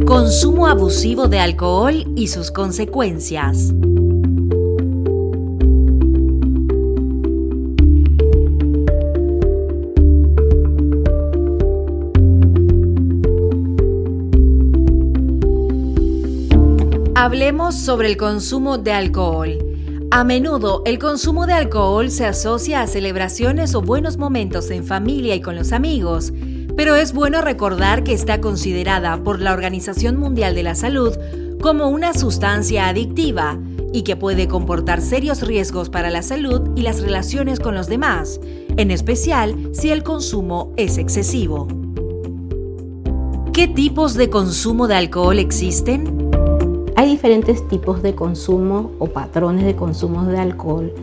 Consumo abusivo de alcohol y sus consecuencias. Hablemos sobre el consumo de alcohol. A menudo, el consumo de alcohol se asocia a celebraciones o buenos momentos en familia y con los amigos, pero es bueno recordar que está considerada por la Organización Mundial de la Salud como una sustancia adictiva y que puede comportar serios riesgos para la salud y las relaciones con los demás, en especial si el consumo es excesivo. ¿Qué tipos de consumo de alcohol existen? Hay diferentes tipos de consumo o patrones de consumo de alcohol,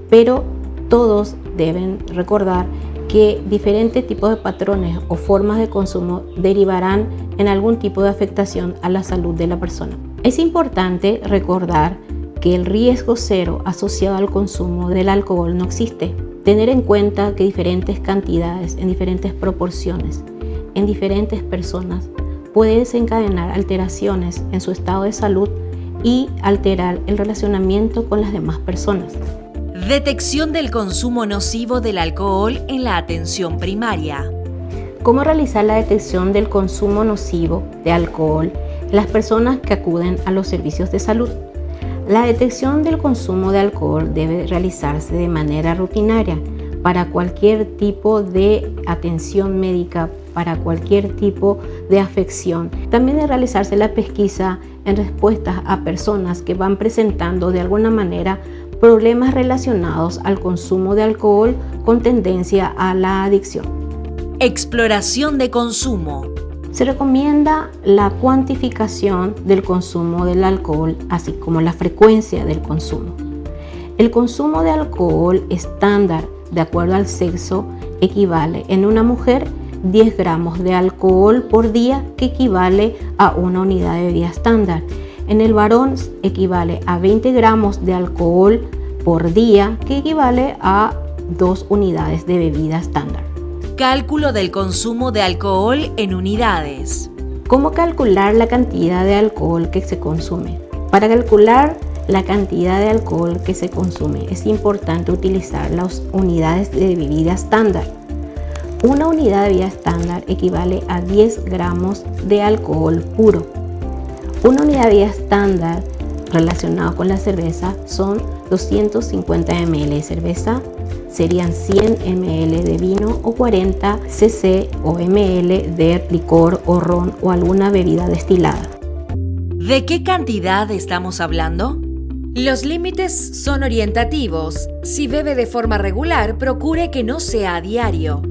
pero todos deben recordar que diferentes tipos de patrones o formas de consumo derivarán en algún tipo de afectación a la salud de la persona. Es importante recordar que el riesgo cero asociado al consumo del alcohol no existe. Tener en cuenta que diferentes cantidades en diferentes proporciones en diferentes personas puede desencadenar alteraciones en su estado de salud y alterar el relacionamiento con las demás personas. Detección del consumo nocivo del alcohol en la atención primaria. ¿Cómo realizar la detección del consumo nocivo de alcohol en las personas que acuden a los servicios de salud? La detección del consumo de alcohol debe realizarse de manera rutinaria para cualquier tipo de atención médica, para cualquier tipo de afección. También debe realizarse la pesquisa en respuestas a personas que van presentando de alguna manera problemas relacionados al consumo de alcohol con tendencia a la adicción. Exploración de consumo. Se recomienda la cuantificación del consumo del alcohol, así como la frecuencia del consumo. El consumo de alcohol estándar, de acuerdo al sexo, equivale en una mujer 10 gramos de alcohol por día, que equivale a una unidad de bebida estándar. En el varón equivale a 20 gramos de alcohol por día, que equivale a 2 unidades de bebida estándar. Cálculo del consumo de alcohol en unidades. ¿Cómo calcular la cantidad de alcohol que se consume? Para calcular la cantidad de alcohol que se consume es importante utilizar las unidades de bebida estándar. Una unidad de bebida estándar equivale a 10 gramos de alcohol puro. Una unidad de bebida estándar relacionada con la cerveza son 250 ml de cerveza, serían 100 ml de vino o 40 cc o ml de licor o ron o alguna bebida destilada. ¿De qué cantidad estamos hablando? Los límites son orientativos. Si bebe de forma regular, procure que no sea a diario.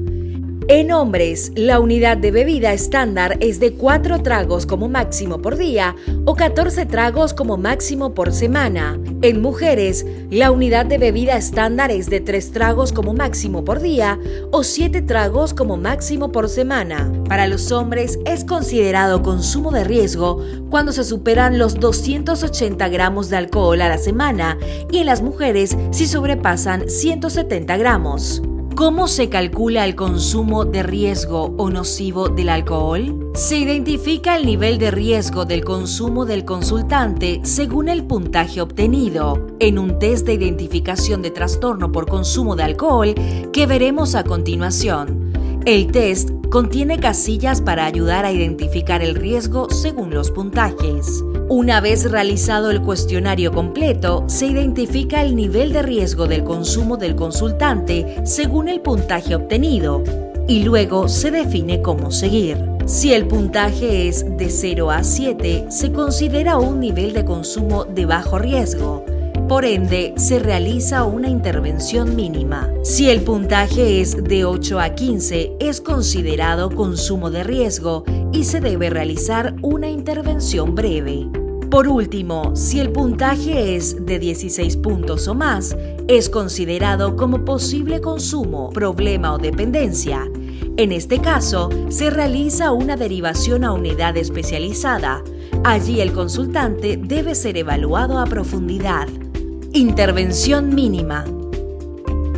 En hombres, la unidad de bebida estándar es de 4 tragos como máximo por día o 14 tragos como máximo por semana. En mujeres, la unidad de bebida estándar es de 3 tragos como máximo por día o 7 tragos como máximo por semana. Para los hombres es considerado consumo de riesgo cuando se superan los 280 gramos de alcohol a la semana y en las mujeres si sobrepasan 170 gramos. ¿Cómo se calcula el consumo de riesgo o nocivo del alcohol? Se identifica el nivel de riesgo del consumo del consultante según el puntaje obtenido en un test de identificación de trastorno por consumo de alcohol que veremos a continuación. El test contiene casillas para ayudar a identificar el riesgo según los puntajes. Una vez realizado el cuestionario completo, se identifica el nivel de riesgo del consumo del consultante según el puntaje obtenido y luego se define cómo seguir. Si el puntaje es de 0 a 7, se considera un nivel de consumo de bajo riesgo. Por ende, se realiza una intervención mínima. Si el puntaje es de 8 a 15, es considerado consumo de riesgo y se debe realizar una intervención breve. Por último, si el puntaje es de 16 puntos o más, es considerado como posible consumo, problema o dependencia. En este caso, se realiza una derivación a unidad especializada. Allí el consultante debe ser evaluado a profundidad. Intervención mínima.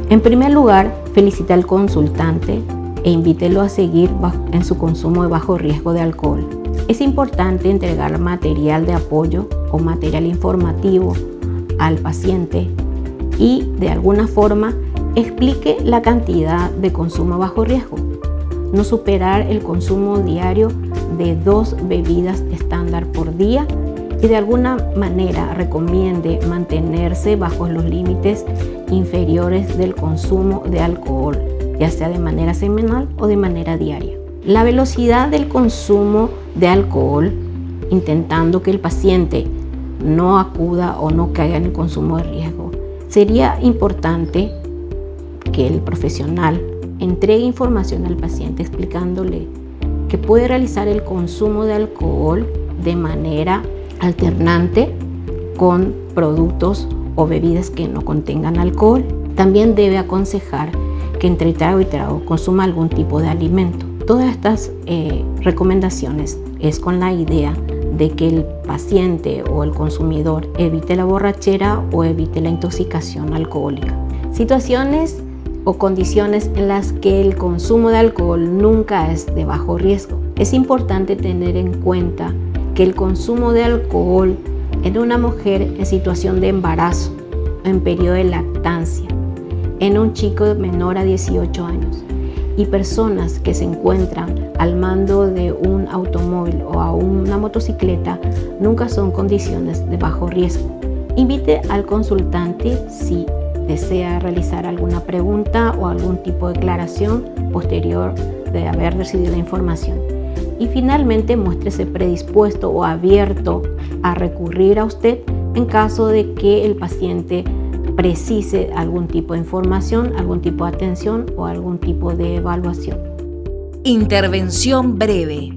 En primer lugar, felicite al consultante e invítelo a seguir en su consumo de bajo riesgo de alcohol. Es importante entregar material de apoyo o material informativo al paciente y de alguna forma explique la cantidad de consumo bajo riesgo. No superar el consumo diario de 2 bebidas estándar por día y de alguna manera recomiende mantenerse bajo los límites inferiores del consumo de alcohol, ya sea de manera semanal o de manera diaria. La velocidad del consumo de alcohol, intentando que el paciente no acuda o no caiga en el consumo de riesgo. Sería importante que el profesional entregue información al paciente explicándole que puede realizar el consumo de alcohol de manera alternante con productos o bebidas que no contengan alcohol. También debe aconsejar que entre trago y trago consuma algún tipo de alimento. Todas estas recomendaciones es con la idea de que el paciente o el consumidor evite la borrachera o evite la intoxicación alcohólica. Situaciones o condiciones en las que el consumo de alcohol nunca es de bajo riesgo. Es importante tener en cuenta que el consumo de alcohol en una mujer en situación de embarazo, en periodo de lactancia, en un chico menor a 18 años y personas que se encuentran al mando de un automóvil o a una motocicleta nunca son condiciones de bajo riesgo. Invite al consultante si desea realizar alguna pregunta o algún tipo de declaración posterior de haber recibido la información. Y finalmente muéstrese predispuesto o abierto a recurrir a usted en caso de que el paciente precise algún tipo de información, algún tipo de atención o algún tipo de evaluación. Intervención breve.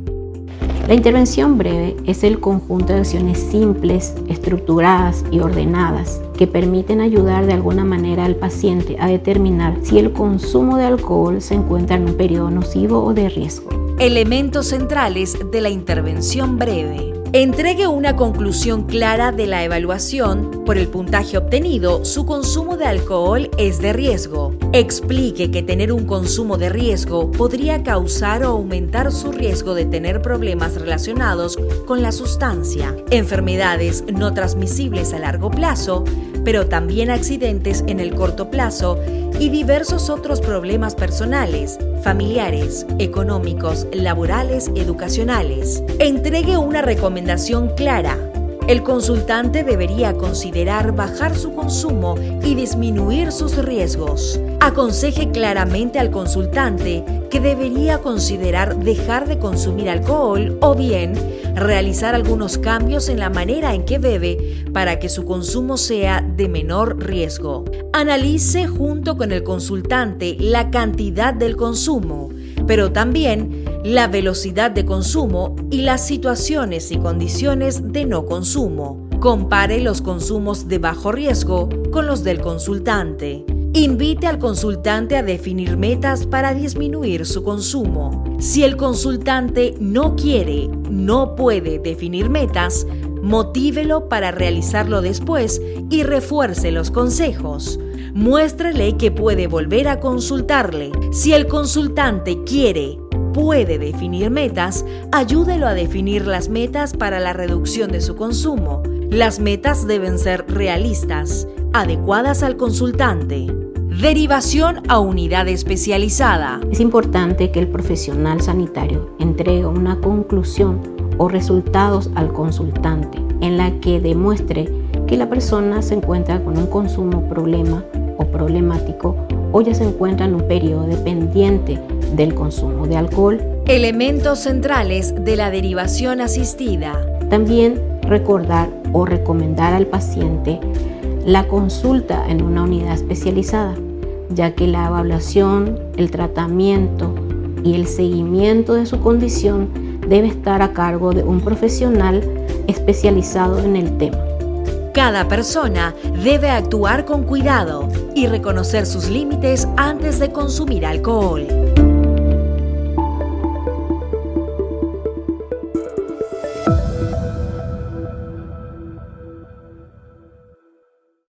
La intervención breve es el conjunto de acciones simples, estructuradas y ordenadas que permiten ayudar de alguna manera al paciente a determinar si el consumo de alcohol se encuentra en un periodo nocivo o de riesgo. Elementos centrales de la intervención breve. Entregue una conclusión clara de la evaluación. Por el puntaje obtenido, su consumo de alcohol es de riesgo. Explique que tener un consumo de riesgo podría causar o aumentar su riesgo de tener problemas relacionados con la sustancia, enfermedades no transmisibles a largo plazo, pero también accidentes en el corto plazo y diversos otros problemas personales, familiares, económicos, laborales, educacionales. Entregue una recomendación clara. El consultante debería considerar bajar su consumo y disminuir sus riesgos. Aconseje claramente al consultante que debería considerar dejar de consumir alcohol o bien realizar algunos cambios en la manera en que bebe para que su consumo sea de menor riesgo. Analice junto con el consultante la cantidad del consumo, pero también la velocidad de consumo y las situaciones y condiciones de no consumo. Compare los consumos de bajo riesgo con los del consultante. Invite al consultante a definir metas para disminuir su consumo. Si el consultante no quiere, no puede definir metas, motívelo para realizarlo después y refuerce los consejos. Muéstrele que puede volver a consultarle. Si el consultante quiere, puede definir metas, ayúdelo a definir las metas para la reducción de su consumo. Las metas deben ser realistas, adecuadas al consultante. Derivación a unidad especializada. Es importante que el profesional sanitario entregue una conclusión o resultados al consultante en la que demuestre que la persona se encuentra con un consumo problema o problemático o ya se encuentra en un periodo dependiente del consumo de alcohol. Elementos centrales de la derivación asistida. También recordar o recomendar al paciente la consulta en una unidad especializada, ya que la evaluación, el tratamiento y el seguimiento de su condición debe estar a cargo de un profesional especializado en el tema. Cada persona debe actuar con cuidado y reconocer sus límites antes de consumir alcohol.